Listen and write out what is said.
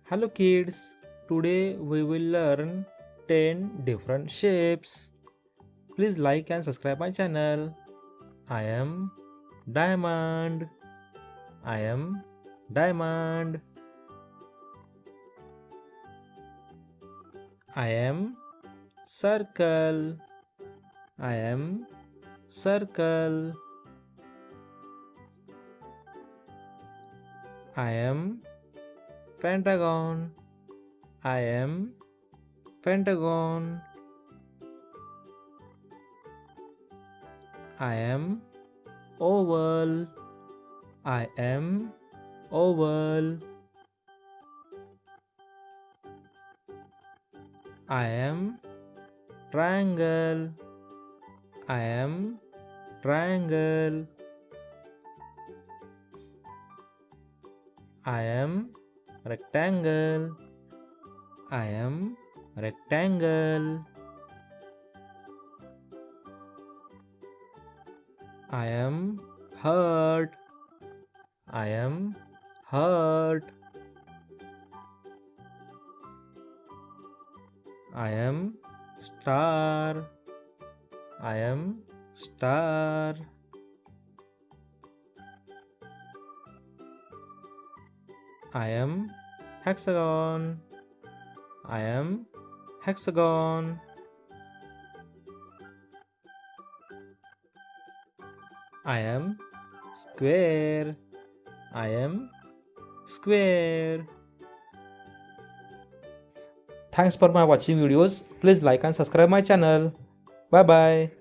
Hello kids, today we will learn 10 different shapes. Please like and subscribe my channel. I am diamond. I am diamond. I am circle. I am circle. I am pentagon. I am pentagon. I am oval. I am oval. I am triangle. I am triangle. I am rectangle. I am rectangle. I am heart. I am heart. I am star. I am star. I am hexagon. I am hexagon. I am square. I am square. Thanks for my watching videos. Please like and subscribe my channel. Bye bye.